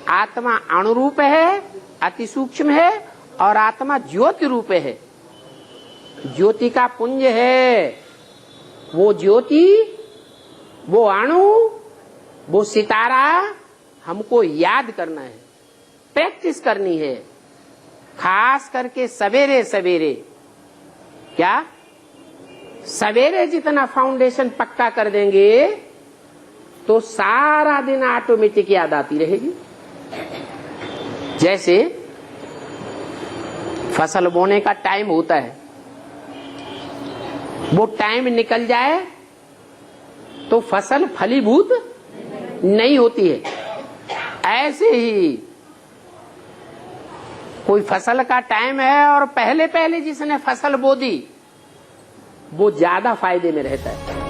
आत्मा अणुरूप है, अति सूक्ष्म है, और आत्मा ज्योति रूप है, ज्योति का पुंज है। वो ज्योति, वो अणु, वो सितारा हमको याद करना है, प्रैक्टिस करनी है, खास करके सवेरे सवेरे। क्या सवेरे जितना फाउंडेशन पक्का कर देंगे तो सारा दिन ऑटोमेटिक याद आती रहेगी। जैसे फसल बोने का टाइम होता है, वो टाइम निकल जाए तो फसल फलीभूत नहीं होती है। ऐसे ही कोई फसल का टाइम है और पहले पहले जिसने फसल बो दी वो ज्यादा फायदे में रहता है।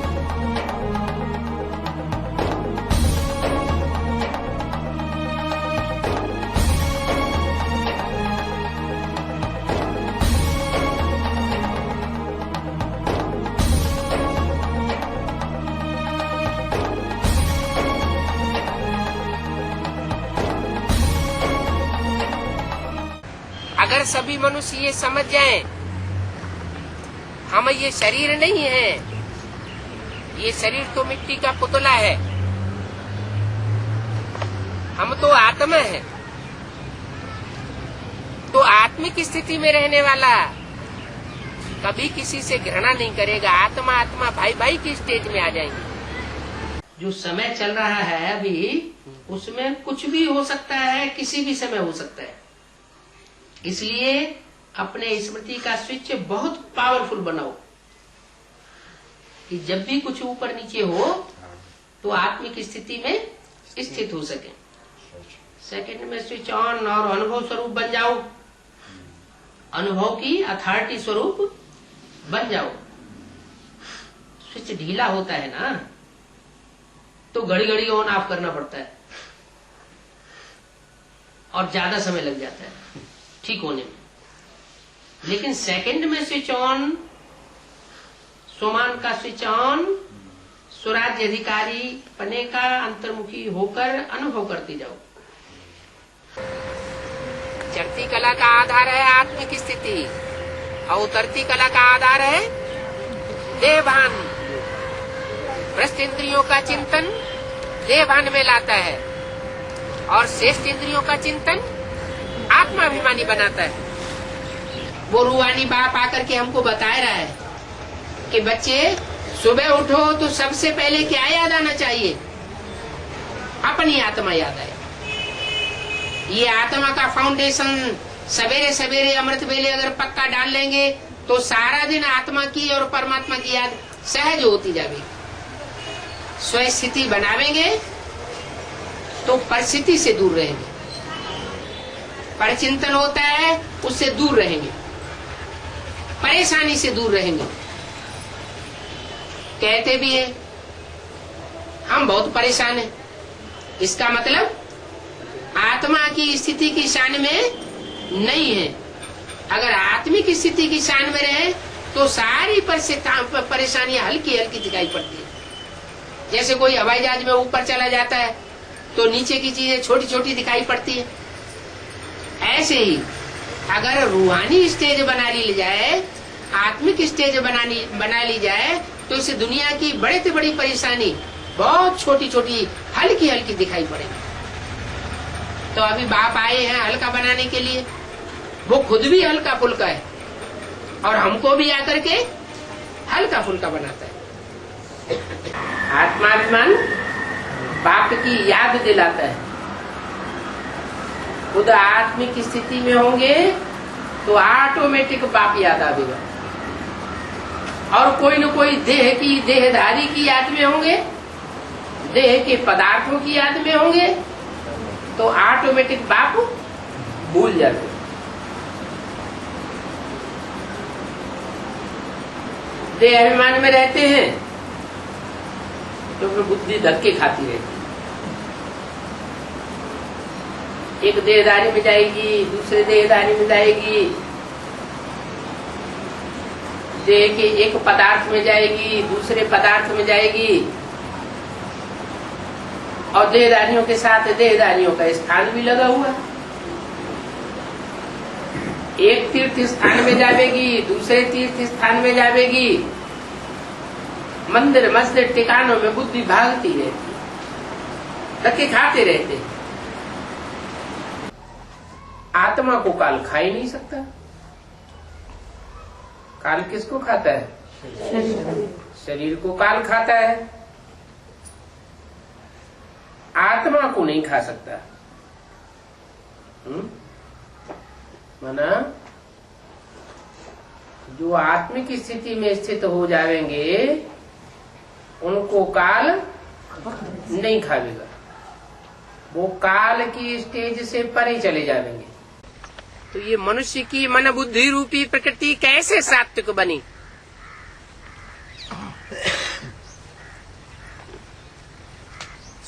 अगर सभी मनुष्य ये समझ जाएं, हम ये शरीर नहीं है, ये शरीर तो मिट्टी का पुतला है, हम तो आत्मा है। तो आत्मिक स्थिति में रहने वाला कभी किसी से घृणा नहीं करेगा। आत्मा आत्मा भाई भाई की स्टेज में आ जाएंगे। जो समय चल रहा है अभी, उसमें कुछ भी हो सकता है, किसी भी समय हो सकता है। इसलिए अपने स्मृति का स्विच बहुत पावरफुल बनाओ कि जब भी कुछ ऊपर नीचे हो तो आत्मिक स्थिति में स्थित हो सके। सेकंड में स्विच ऑन और अनुभव स्वरूप बन जाओ, अनुभव की अथॉरिटी स्वरूप बन जाओ। स्विच ढीला होता है ना तो घड़ी घड़ी ऑन ऑफ करना पड़ता है और ज्यादा समय लग जाता है ठीक होने में। लेकिन सेकंड में स्विच ऑन, स्वमान का स्विच ऑन, स्वराज्य अधिकारी पने का अंतर्मुखी होकर अनुभव करते जाओ। चढ़ती कला का आधार है आत्मिक स्थिति और उतरती कला का आधार है देहभान। भ्रष्ट इंद्रियों का चिंतन देहभान में लाता है और श्रेष्ठ इंद्रियों का चिंतन आत्माभिमानी बनाता है। वो रूहानी बाप आकर के हमको बता रहा है कि बच्चे सुबह उठो तो सबसे पहले क्या याद आना चाहिए? अपनी आत्मा याद आए। ये आत्मा का फाउंडेशन सवेरे सवेरे अमृत वेले अगर पक्का डाल लेंगे तो सारा दिन आत्मा की और परमात्मा की याद सहज होती जाएगी। स्व स्थिति बनावेंगे तो परिस्थिति से दूर रहेंगे। परचिंतन होता है उससे दूर रहेंगे, परेशानी से दूर रहेंगे। कहते भी है हम बहुत परेशान हैं, इसका मतलब आत्मा की स्थिति की शान में नहीं है। अगर आत्मिक स्थिति की शान में रहे तो सारी परेशानियां हल्की हल्की दिखाई पड़ती है। जैसे कोई हवाई जहाज में ऊपर चला जाता है तो नीचे की चीजें छोटी छोटी दिखाई पड़ती है। ऐसे ही अगर रूहानी स्टेज बना ली जाए, आत्मिक स्टेज बना ली जाए तो इस दुनिया की बड़े से बड़ी परेशानी बहुत छोटी छोटी हल्की हल्की दिखाई पड़ेगी। तो अभी बाप आए हैं हल्का बनाने के लिए, वो खुद भी हल्का फुल्का है और हमको भी आकर के हल्का फुल्का बनाता है। आत्माभिमान बाप की याद दिलाता है। खुद आत्मिक स्थिति में होंगे तो ऑटोमेटिक बाप याद आवेगा, और कोई न कोई देह की देहधारी की याद में होंगे, देह के पदार्थों की याद में होंगे तो ऑटोमेटिक बाप भूल जाते। देह अभिमान में रहते हैं तो फिर बुद्धि धक्के खाती रहती। एक देहधारी में जाएगी, दूसरे देहधारी में जाएगी, देह के एक पदार्थ में जाएगी, दूसरे पदार्थ में जाएगी, और देहदारियों के साथ देहदारियों का स्थान भी लगा हुआ है। एक तीर्थ स्थान में जावेगी, दूसरे तीर्थ स्थान में जावेगी, मंदिर मस्जिद ठिकानों में बुद्धि भागती है, धक्के खाते रहते। आत्मा को काल खा ही नहीं सकता। काल किसको खाता है? शरीर को काल खाता है, आत्मा को नहीं खा सकता। माना जो आत्मिक स्थिति में स्थित हो जाएंगे उनको काल नहीं खावेगा, वो काल की स्टेज से परे चले जाएंगे। तो ये मनुष्य की मन बुद्धि रूपी प्रकृति कैसे सात्विक बनी?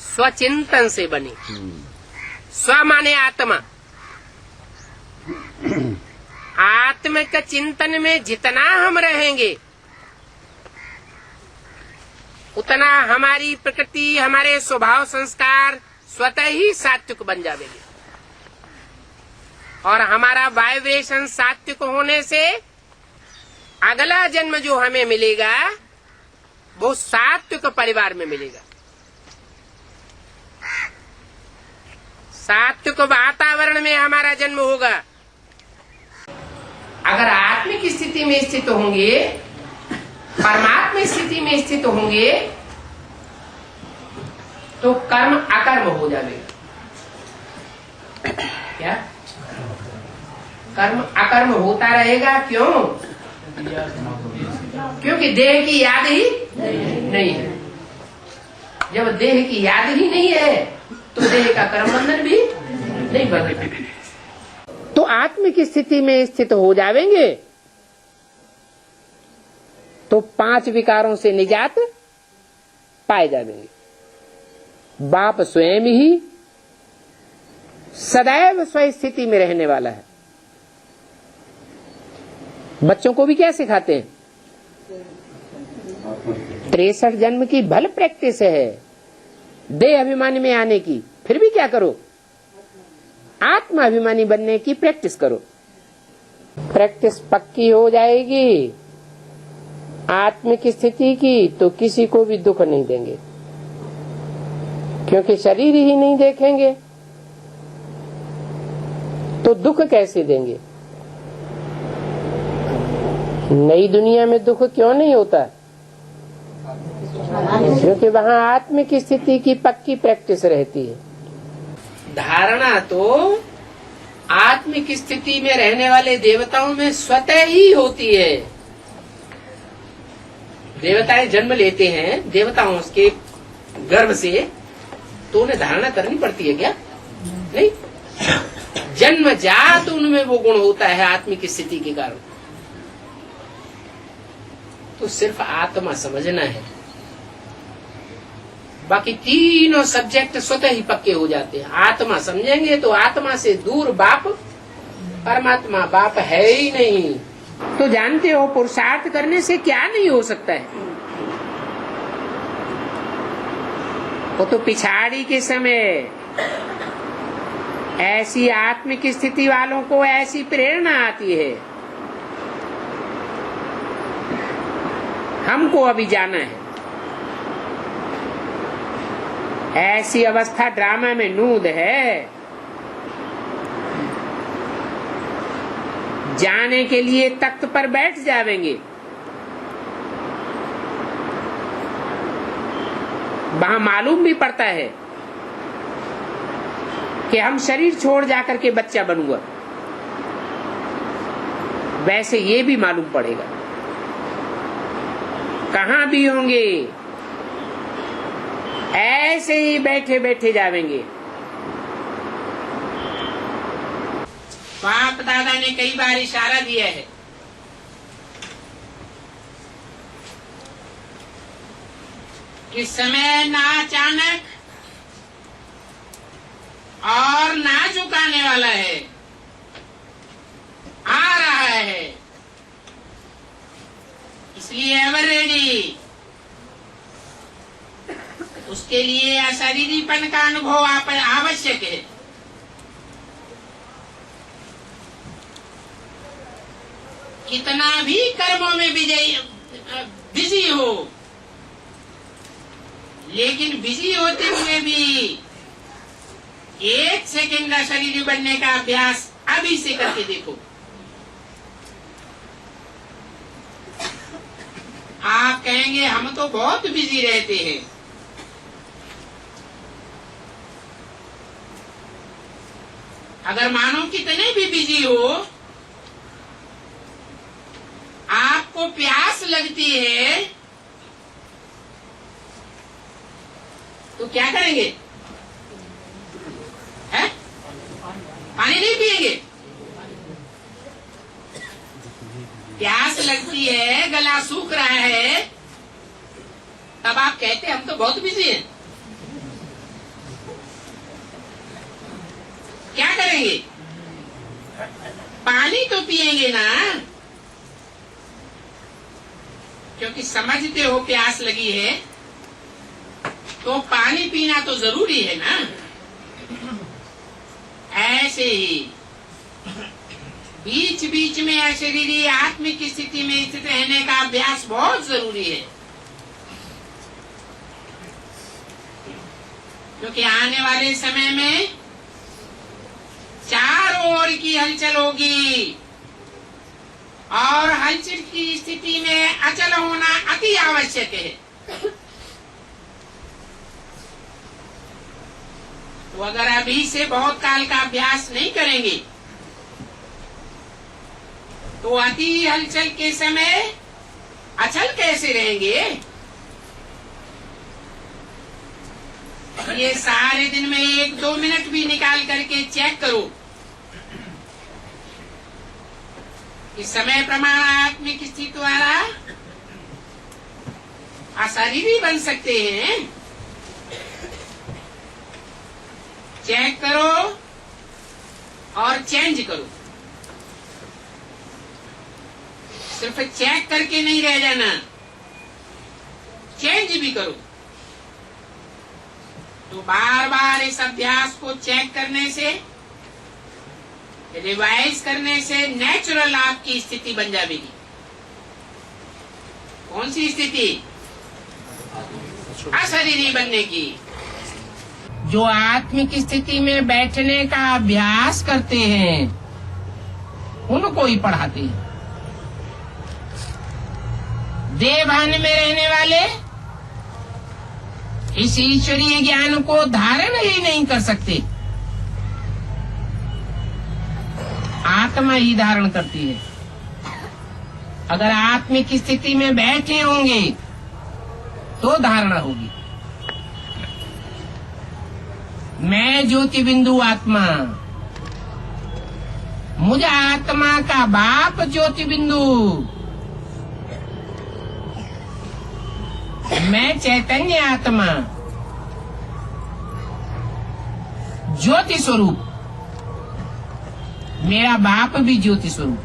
स्वचिंतन से बनी। स्व माने आत्मा। आत्मिक चिंतन में जितना हम रहेंगे उतना हमारी प्रकृति, हमारे स्वभाव संस्कार स्वतः ही सात्विक बन जाएंगे और हमारा वाइब्रेशन सात्विक होने से अगला जन्म जो हमें मिलेगा वो सात्विक परिवार में मिलेगा, सात्विक वातावरण में हमारा जन्म होगा। अगर आत्मिक स्थिति में स्थित होंगे, परमात्मा स्थिति में स्थित होंगे तो कर्म अकर्म हो जाएगा। क्या कर्म अकर्म होता रहेगा? क्यों? क्योंकि देह की याद ही नहीं है। जब देह की याद ही नहीं है तो देह का कर्म बंधन भी नहीं बनेगा। तो आत्मिक स्थिति में स्थित हो जाएंगे तो 5 विकारों से निजात पाए जाएंगे। बाप स्वयं ही सदैव स्व स्थिति में रहने वाला है। बच्चों को भी क्या सिखाते हैं? 63 जन्म की भल प्रैक्टिस है देह अभिमानी में आने की, फिर भी क्या करो? आत्मा अभिमानी बनने की प्रैक्टिस करो। प्रैक्टिस पक्की हो जाएगी आत्मिक स्थिति की तो किसी को भी दुख नहीं देंगे, क्योंकि शरीर ही नहीं देखेंगे तो दुख कैसे देंगे? नई दुनिया में दुख क्यों नहीं होता? क्योंकि वहाँ आत्मिक स्थिति की पक्की प्रैक्टिस रहती है। धारणा तो आत्मिक स्थिति में रहने वाले देवताओं में स्वतः ही होती है। देवताएं जन्म लेते हैं देवताओं के गर्भ से, तो उन्हें धारणा करनी पड़ती है क्या? नहीं, जन्मजात उनमें वो गुण होता है आत्मिक स्थिति के कारण। तो सिर्फ आत्मा समझना है, बाकी तीनों सब्जेक्ट स्वतः ही पक्के हो जाते हैं। आत्मा समझेंगे तो आत्मा से दूर बाप परमात्मा, बाप है ही नहीं। तो जानते हो पुरुषार्थ करने से क्या नहीं हो सकता है? वो तो पिछाड़ी के समय ऐसी आत्मिक स्थिति वालों को ऐसी प्रेरणा आती है। हमको अभी जाना है। ऐसी अवस्था ड्रामा में नूद है, जाने के लिए तख्त पर बैठ जाएंगे, वहां मालूम भी पड़ता है कि हम शरीर छोड़ जाकर के बच्चा बनूंगा, वैसे ये भी मालूम पड़ेगा कहां भी होंगे ऐसे ही बैठे बैठे जावेंगे। बाप दादा ने कई बार इशारा दिया है कि समय ना अचानक और ना झुकाने वाला है, आ रहा है, इसलिए एवर रेडी। उसके लिए अशरीरीपन का अनुभव आवश्यक है। कितना भी कर्मों में बिजी हो, लेकिन बिजी होते हुए भी 1 सेकंड अशरीरी बनने का अभ्यास अभी से करके देखो। आप कहेंगे हम तो बहुत बिजी रहते हैं। अगर मानो कितने भी बिजी हो, आपको प्यास लगती है तो क्या करेंगे? है? पानी नहीं पिएंगे? प्यास लगती है, गला सूख रहा है, तब आप कहते हैं हम तो बहुत बिजी हैं। क्या करेंगे? पानी तो पिएंगे ना, क्योंकि समझते हो प्यास लगी है तो पानी पीना तो जरूरी है ना। ऐसे ही बीच बीच में अशरीरी आत्मिक स्थिति में स्थित रहने का अभ्यास बहुत जरूरी है, क्योंकि आने वाले समय में चारों ओर की हलचल होगी और हलचल की स्थिति में अचल होना अति आवश्यक है। तो अगर अभी से बहुत काल का अभ्यास नहीं करेंगे तो अति हलचल के समय अचल कैसे रहेंगे? ये सारे दिन में 1-2 मिनट भी निकाल करके चेक करो कि समय प्रमाण आत्मिक स्थिति द्वारा अशरीरी बन सकते हैं। चेक करो और चेंज करो। सिर्फ चेक करके नहीं रह जाना, चेंज भी करो। तो बार बार इस अभ्यास को चेक करने से, रिवाइज करने से नेचुरल आपकी स्थिति बन जाएगी। कौन सी स्थिति? अशरीरी बनने की। जो आत्मिक स्थिति में बैठने का अभ्यास करते हैं उनको ही पढ़ाते हैं। देवभान में रहने वाले इस ईश्वरीय ज्ञान को धारण ही नहीं कर सकते, आत्मा ही धारण करती है। अगर आत्मिक स्थिति में बैठे होंगे तो धारणा होगी। मैं ज्योति बिंदु आत्मा, मुझे आत्मा का बाप ज्योति बिंदु, मैं चैतन्य आत्मा, ज्योति स्वरूप, मेरा बाप भी ज्योति स्वरूप।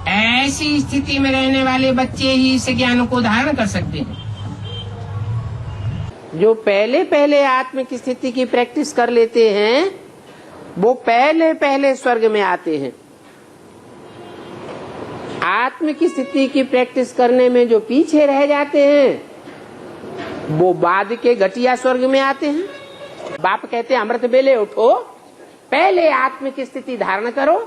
ऐसी स्थिति में रहने वाले बच्चे ही इस ज्ञान को धारण कर सकते हैं। जो पहले पहले आत्मिक स्थिति की प्रैक्टिस कर लेते हैं वो पहले पहले स्वर्ग में आते हैं। आत्मिक स्थिति की प्रैक्टिस करने में जो पीछे रह जाते हैं वो बाद के घटिया स्वर्ग में आते हैं। बाप कहते हैं अमृत बेले उठो, पहले आत्मिक स्थिति धारण करो,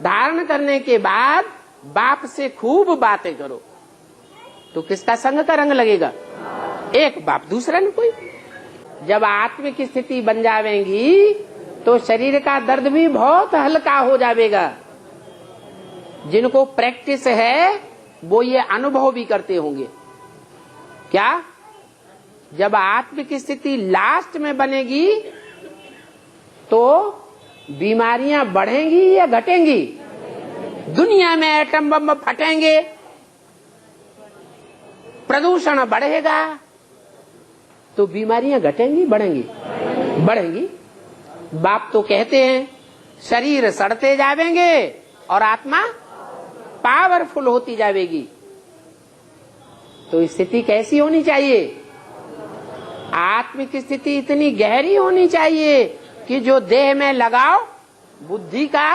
धारण करने के बाद बाप से खूब बातें करो। तो किसका संग का रंग लगेगा? एक बाप, दूसरा न कोई। जब आत्मिक स्थिति बन जावेंगी तो शरीर का दर्द भी बहुत हल्का हो जाएगा। जिनको प्रैक्टिस है वो ये अनुभव भी करते होंगे। क्या? जब आत्मिक स्थिति लास्ट में बनेगी तो बीमारियां बढ़ेंगी या घटेंगी? दुनिया में एटम बम फटेंगे, प्रदूषण बढ़ेगा, तो बीमारियां घटेंगी बढ़ेंगी? बढ़ेंगी। बाप तो कहते हैं शरीर सड़ते जावेंगे और आत्मा पावरफुल होती जाएगी। तो स्थिति कैसी होनी चाहिए? आत्मिक स्थिति इतनी गहरी होनी चाहिए कि जो देह में लगाओ बुद्धि का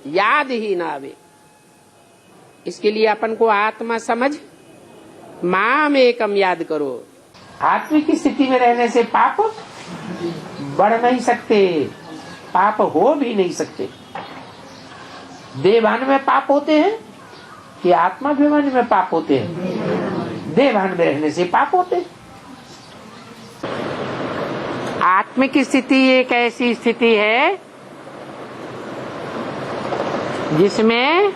याद ही ना आवे। इसके लिए अपन को आत्मा समझ माम एकम याद करो। आत्मिक स्थिति में रहने से पाप बढ़ नहीं सकते, पाप हो भी नहीं सकते। देवान में पाप होते हैं कि आत्माभिमान में पाप होते हैं? देवान में रहने से पाप होते हैं। आत्मिक स्थिति एक ऐसी स्थिति है जिसमें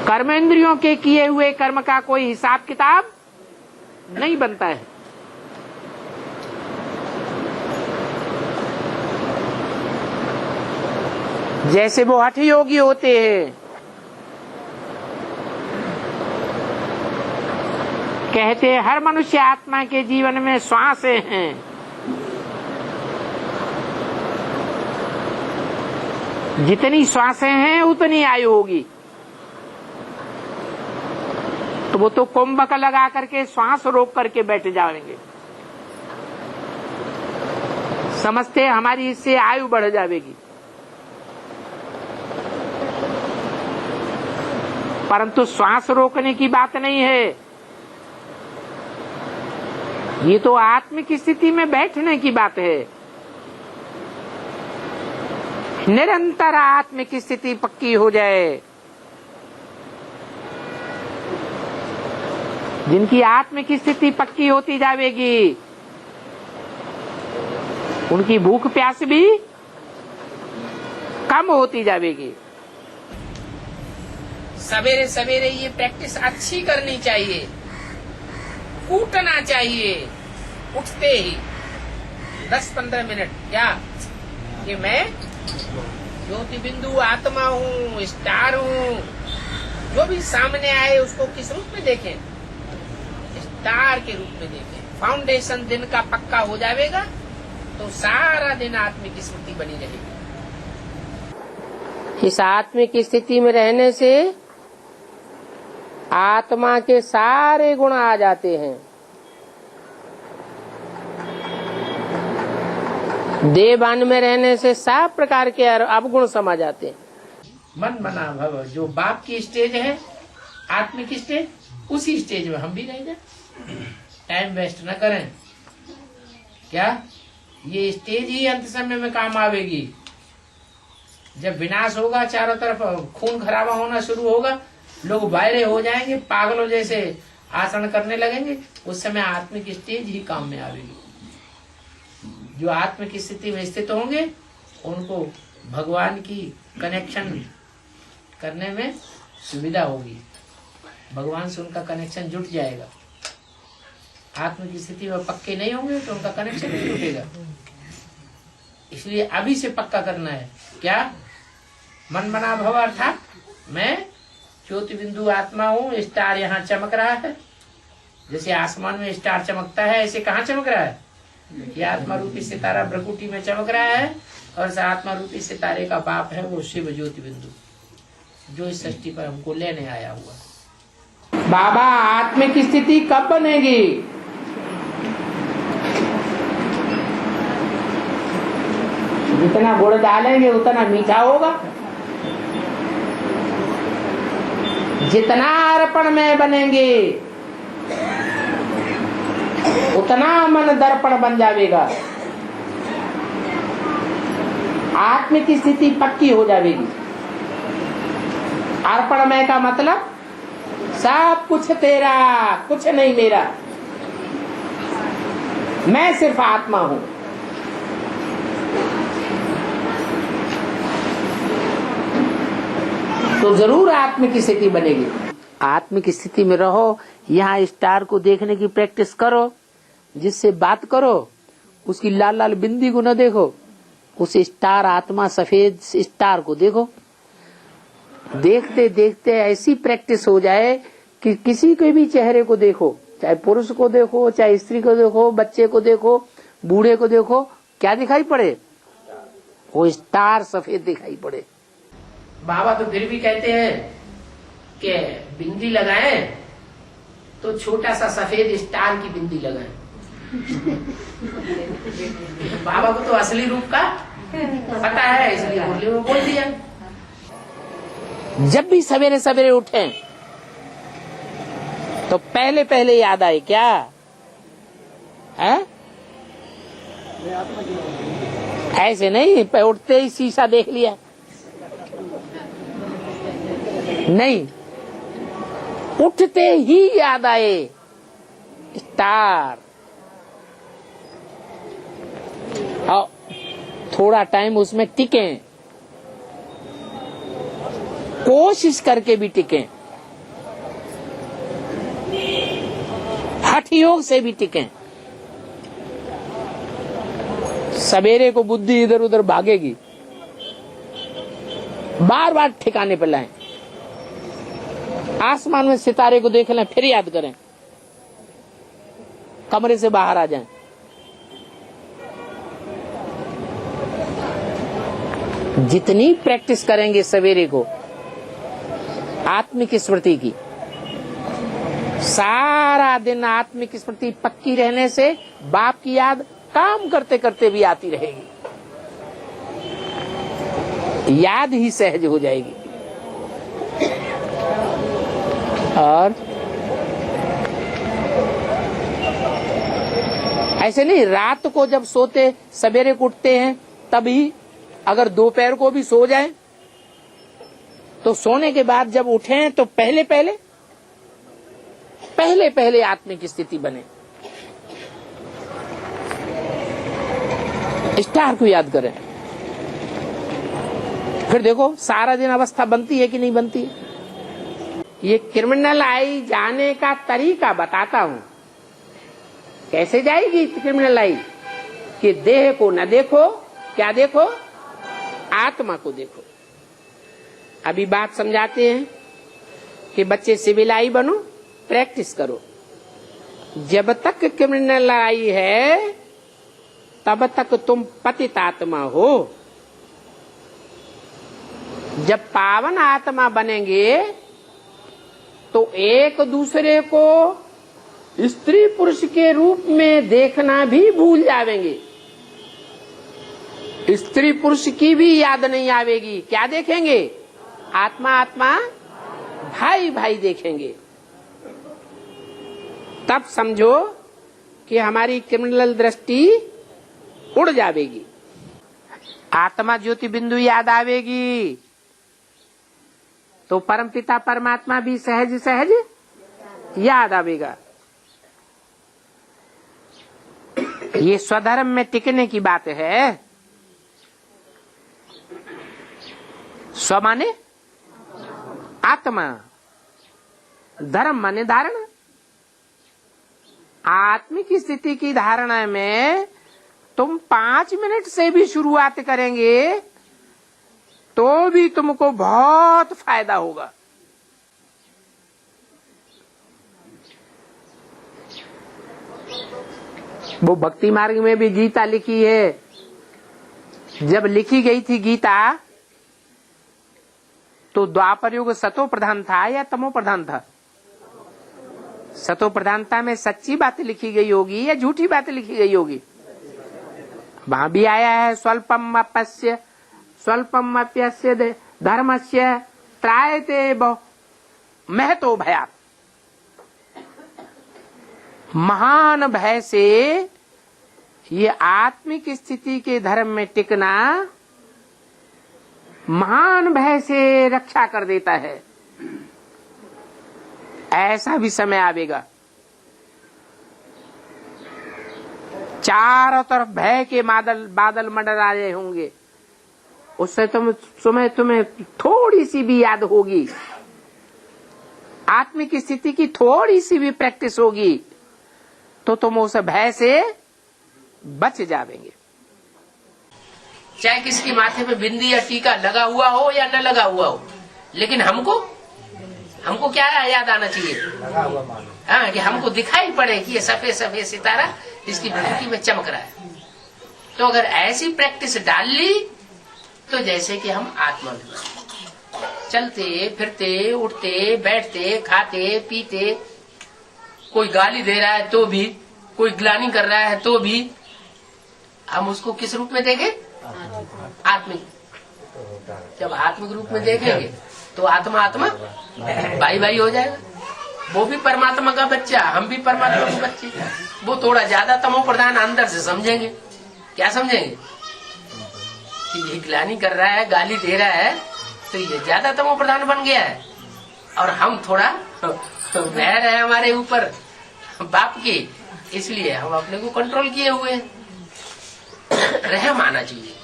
कर्मेंद्रियों के किए हुए कर्म का कोई हिसाब किताब नहीं बनता है। जैसे वो हठ योगी होते हैं, कहते हैं हर मनुष्य आत्मा के जीवन में श्वासें हैं। जितनी श्वासें हैं उतनी आयु होगी। तो वो तो कुंभक लगा करके श्वास रोक करके बैठ जाएंगे, समझते हमारी इससे आयु बढ़ जाएगी। परंतु श्वास रोकने की बात नहीं है, ये तो आत्मिक स्थिति में बैठने की बात है। निरंतर आत्मिक स्थिति पक्की हो जाए, जिनकी आत्मिक स्थिति पक्की होती जाएगी उनकी भूख प्यास भी कम होती जाएगी। सवेरे सवेरे ये प्रैक्टिस अच्छी करनी चाहिए, कूटना चाहिए उठते ही 10-15 मिनट। क्या कि मैं ज्योति बिंदु आत्मा हूँ, स्टार हूँ। जो भी सामने आए उसको किस रूप में देखें? स्टार के रूप में देखें। फाउंडेशन दिन का पक्का हो जाएगा तो सारा दिन आत्मिक स्मृति बनी रहेगी। इस आत्मिक स्थिति में रहने से आत्मा के सारे गुण आ जाते हैं। देवान में रहने से सब प्रकार के अवगुण समा जाते हैं। मन मना भव जो बाप की स्टेज है, आत्मिक स्टेज, उसी स्टेज में हम भी रह जाए। टाइम वेस्ट न करें। क्या ये स्टेज ही अंत समय में काम आवेगी? जब विनाश होगा, चारों तरफ खून खराबा होना शुरू होगा, लोग वायरे हो जाएंगे, पागलों जैसे आसन करने लगेंगे, उस समय आत्मिक स्टेज ही काम में आवेगी। जो आत्मिक स्थिति में स्थित होंगे उनको भगवान की कनेक्शन करने में सुविधा होगी, भगवान से उनका कनेक्शन जुट जाएगा। आत्मिक स्थिति में पक्के नहीं होंगे तो उनका कनेक्शन नहीं जुटेगा। इसलिए अभी से पक्का करना है। क्या? मन मना भव अर्थात मैं ज्योति बिंदु आत्मा हूँ। स्टार यहाँ चमक रहा है, जैसे आसमान में स्टार चमकता है, ऐसे कहाँ चमक रहा है? ये आत्मा रूपी सितारा भ्रकुटी में चमक रहा है, और इस आत्मा रूपी सितारे का बाप है वो शिव ज्योति बिंदु, जो इस सृष्टि पर हमको लेने आया हुआ। बाबा आत्मिक स्थिति कब बनेगी? जितना गुड़ डालेंगे उतना मीठा होगा, जितना अर्पण में बनेंगे उतना मन दर्पण बन जाएगा। आत्मिक स्थिति पक्की हो जाएगी। अर्पण में का मतलब सब कुछ तेरा, कुछ नहीं मेरा, मैं सिर्फ आत्मा हूं। तो जरूर आत्मिक स्थिति बनेगी। आत्मिक स्थिति में रहो, यहाँ स्टार को देखने की प्रैक्टिस करो, जिससे बात करो उसकी लाल लाल बिंदी को न देखो, उस स्टार आत्मा सफेद स्टार को देखो। देखते देखते ऐसी प्रैक्टिस हो जाए कि किसी के भी चेहरे को देखो, चाहे पुरुष को देखो, चाहे स्त्री को देखो, बच्चे को देखो, बूढ़े को देखो, क्या दिखाई पड़े? वो स्टार सफेद दिखाई पड़े। बाबा तो फिर भी कहते हैं कि बिंदी लगाएं तो छोटा सा सफेद स्टार की बिंदी लगाए। बाबा को तो असली रूप का पता है, इसलिए मुरली में बोल दिया। जब भी सवेरे सवेरे उठे तो पहले पहले याद आए क्या है? ऐसे नहीं उठते ही शीशा देख लिया, नहीं, उठते ही याद आए स्टार। और थोड़ा टाइम उसमें टिके, कोशिश करके भी टिके, हठ योग से भी टिके। सवेरे को बुद्धि इधर उधर भागेगी, बार बार ठिकाने पर लाएं। आसमान में सितारे को देख लें, फिर याद करें, कमरे से बाहर आ जाएं। जितनी प्रैक्टिस करेंगे सवेरे को आत्मिक स्मृति की, सारा दिन आत्मिक स्मृति पक्की रहने से बाप की याद काम करते करते भी आती रहेगी, याद ही सहज हो जाएगी। और ऐसे नहीं, रात को जब सोते सवेरे को उठते हैं तभी, अगर दोपहर को भी सो जाए तो सोने के बाद जब उठें तो पहले पहले आत्मिक स्थिति बने। स्टार को याद करें, फिर देखो सारा दिन अवस्था बनती है कि नहीं बनती है। ये क्रिमिनल आई जाने का तरीका बताता हूं, कैसे जाएगी क्रिमिनल आई कि देह को न देखो, क्या देखो, आत्मा को देखो। अभी बात समझाते हैं कि बच्चे सिविल आई बनो, प्रैक्टिस करो। जब तक क्रिमिनल आई है तब तक तुम पतित आत्मा हो। जब पावन आत्मा बनेंगे तो एक दूसरे को स्त्री पुरुष के रूप में देखना भी भूल जाएंगे। स्त्री पुरुष की भी याद नहीं आवेगी, क्या देखेंगे, आत्मा आत्मा, भाई भाई देखेंगे। तब समझो कि हमारी क्रिमिनल दृष्टि उड़ जाएगी, आत्मा ज्योति बिंदु याद आवेगी, तो परमपिता परमात्मा भी सहज सहज याद आवेगा। ये स्वधर्म में टिकने की बात है। स्व माने आत्मा, धर्म माने धारणा। आत्मिक स्थिति की धारणा में तुम 5 मिनट से भी शुरुआत करेंगे तो भी तुमको बहुत फायदा होगा। वो भक्ति मार्ग में भी गीता लिखी है। जब लिखी गई थी गीता तो द्वापर युग सतो प्रधान था या तमो प्रधान था? सतो प्रधानता में सच्ची बात लिखी गई होगी या झूठी बात लिखी गई होगी? वहां भी आया है स्वल्पम अप्यस्य धर्मस्य त्रायते महतो भयात्। महान भय से ये आत्मिक स्थिति के धर्म में टिकना महान भय से रक्षा कर देता है। ऐसा भी समय आवेगा, चारों तरफ भय के बादल मंडरा रहे होंगे, उससे तुम्हें थोड़ी सी भी याद होगी, आत्मिक स्थिति की थोड़ी सी भी प्रैक्टिस होगी तो तुम उस भय से बच जाएंगे। चाहे किसके माथे पे बिंदी या टीका लगा हुआ हो या न लगा हुआ हो, लेकिन हमको क्या याद आना चाहिए, हाँ, कि हमको दिखाई पड़े कि ये सफेद सफेद सितारा इसकी बिंदी में चमक रहा है। तो अगर ऐसी प्रैक्टिस डाल ली तो जैसे कि हम आत्मा में चलते फिरते उठते बैठते खाते पीते कोई गाली दे रहा है तो भी, कोई ग्लानि कर रहा है तो भी हम उसको किस रूप में देखें? आत्मिक। जब आत्मिक रूप में देखेंगे तो आत्मा आत्मा भाई भाई हो जाएगा। वो भी परमात्मा का बच्चा, हम भी परमात्मा के बच्चे। वो थोड़ा ज्यादा तमो प्रधान अंदर से समझेंगे। क्या समझेंगे? कि ये ग्लानि कर रहा है, गाली दे रहा है, तो ये ज्यादा तमो प्रधान बन गया है। और हम थोड़ा बहर है हमारे ऊपर बाप की, इसलिए हम अपने को कंट्रोल किए हुए हैं। रहम आना चाहिए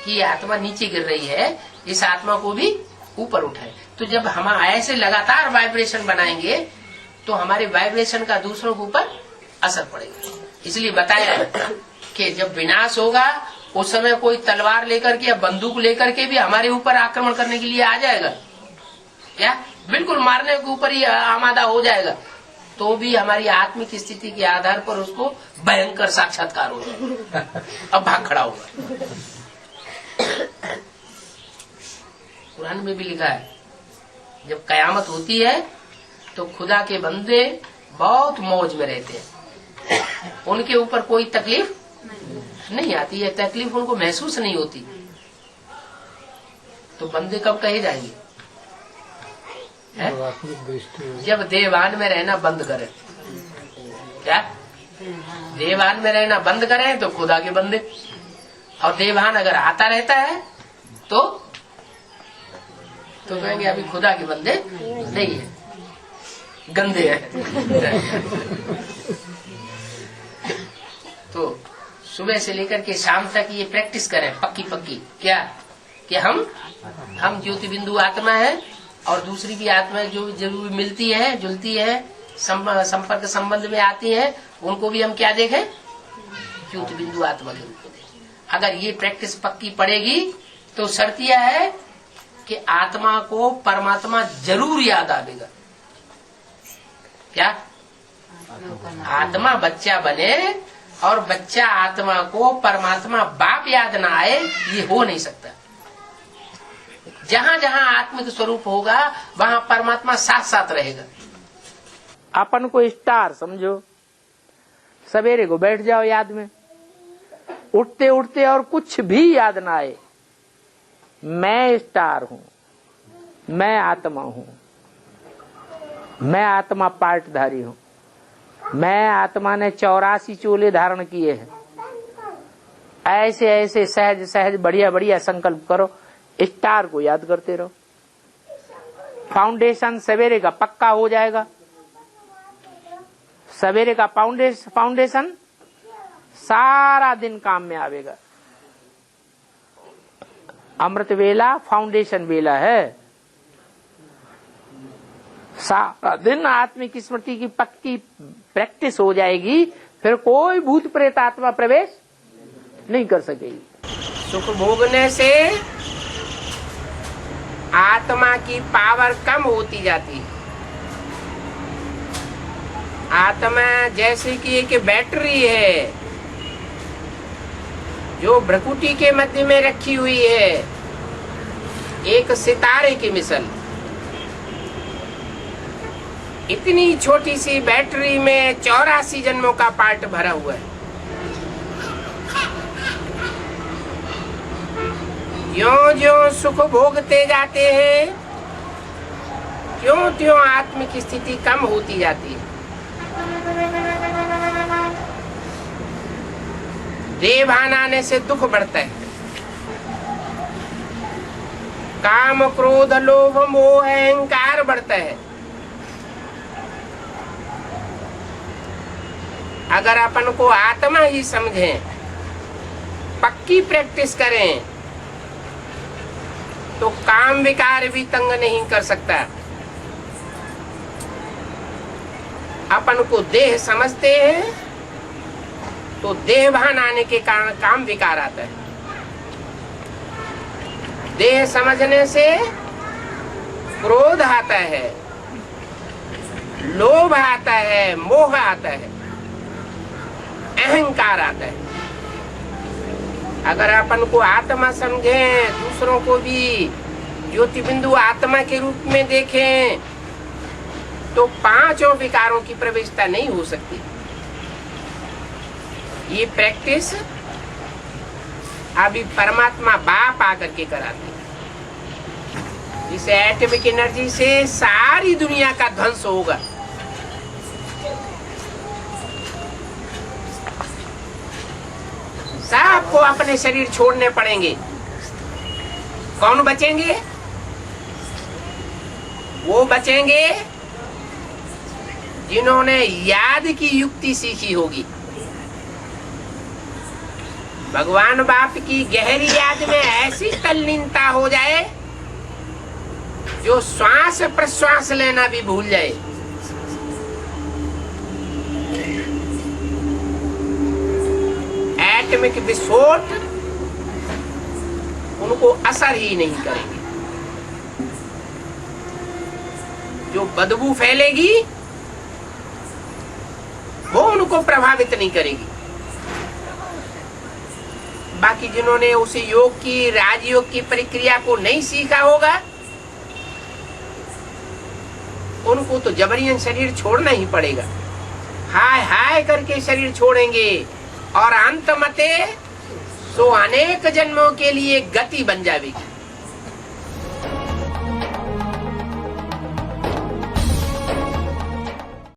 कि ये आत्मा नीचे गिर रही है, इस आत्मा को भी ऊपर उठाए। तो जब हम ऐसे लगातार वाइब्रेशन बनाएंगे तो हमारे वाइब्रेशन का दूसरों के ऊपर असर पड़ेगा। इसलिए बताया कि जब विनाश होगा उस समय कोई तलवार लेकर के या बंदूक लेकर के भी हमारे ऊपर आक्रमण करने के लिए आ जाएगा, क्या बिल्कुल मारने के ऊपर ही आमादा हो जाएगा, तो भी हमारी आत्मिक स्थिति के आधार पर उसको भयंकर साक्षात्कार हो जाएगा। अब भाग खड़ा होगा। कुरान में भी लिखा है जब कयामत होती है तो खुदा के बंदे बहुत मौज में रहते हैं, उनके ऊपर कोई तकलीफ नहीं आती है, तकलीफ उनको महसूस नहीं होती। तो बंदे कब कहे जाएंगे? जब देवान में रहना बंद करें। क्या देवान में रहना बंद करें तो खुदा के बंदे, और देवान अगर आता रहता है तो कहेंगे अभी खुदा के बंदे नहीं है, गंदे हैं। तो सुबह से लेकर के शाम तक ये प्रैक्टिस करें पक्की पक्की, क्या कि हम ज्योति बिंदु आत्मा है और दूसरी भी आत्मा जो जरूर मिलती है, जुलती है, संपर्क संबंध में आती है, उनको भी हम क्या देखें? ज्योति बिंदु आत्मा के रूप में देखें। अगर ये प्रैक्टिस पक्की पड़ेगी तो शर्त यह है कि आत्मा को परमात्मा जरूर याद आवेगा। क्या आत्मा बच्चा बने और बच्चा आत्मा को परमात्मा बाप याद ना आए, ये हो नहीं सकता। जहाँ जहाँ आत्मिक स्वरूप होगा वहाँ परमात्मा साथ साथ रहेगा। अपन को स्टार समझो, सवेरे को बैठ जाओ याद में, उठते उठते और कुछ भी याद ना आए, मैं स्टार हूँ, मैं आत्मा हूँ, मैं आत्मा पार्टधारी हूँ, मैं आत्मा ने 84 चोले धारण किए हैं। ऐसे ऐसे सहज सहज बढ़िया बढ़िया संकल्प करो, स्टार को याद करते रहो। फाउंडेशन सवेरे का पक्का हो जाएगा। सवेरे का फाउंडेशन सारा दिन काम में आवेगा। अमृत वेला फाउंडेशन वेला है। सारा दिन आत्मिक स्मृति की पक्की प्रैक्टिस हो जाएगी, फिर कोई भूत प्रेत आत्मा प्रवेश नहीं कर सकेगी। सुख भोगने से आत्मा की पावर कम होती जाती है। आत्मा जैसे कि एक बैटरी है जो भ्रकुटी के मध्य में रखी हुई है, एक सितारे की मिसल। इतनी छोटी सी बैटरी में 84 जन्मों का पार्ट भरा हुआ है। ज्यों ज्यों सुख भोगते जाते हैं त्यों त्यों आत्मिक स्थिति कम होती जाती है। देवभान आने से दुख बढ़ता है। काम क्रोध लोभ मोह अहंकार बढ़ता है। अगर अपन को आत्मा ही समझें, पक्की प्रैक्टिस करें, तो काम विकार भी तंग नहीं कर सकता। अपन को देह समझते हैं तो देहभान आने के कारण काम विकार आता है। देह समझने से क्रोध आता है, लोभ आता है, मोह आता है, अहंकार आता है। अगर अपन को आत्मा समझें, दूसरों को भी ज्योति बिंदु आत्मा के रूप में देखें, तो पांचों विकारों की प्रवेशता नहीं हो सकती। ये प्रैक्टिस अभी परमात्मा बाप आकर के कराते। इस एटॉमिक एनर्जी से सारी दुनिया का ध्वंस होगा। सबको अपने शरीर छोड़ने पड़ेंगे। कौन बचेंगे? वो बचेंगे जिन्होंने याद की युक्ति सीखी होगी। भगवान बाप की गहरी याद में ऐसी तल्लीनता हो जाए जो श्वास प्रश्वास लेना भी भूल जाए। एटॉमिक विस्फोट उनको असर ही नहीं करेंगे। जो बदबू फैलेगी वो उनको प्रभावित नहीं करेगी। बाकी जिन्होंने उस योग की, राजयोग की प्रक्रिया को नहीं सीखा होगा, उनको तो जबरियन शरीर छोड़ना ही पड़ेगा। हाय हाय करके शरीर छोड़ेंगे और अंत मते सो अनेक जन्मों के लिए गति बन जाएगी।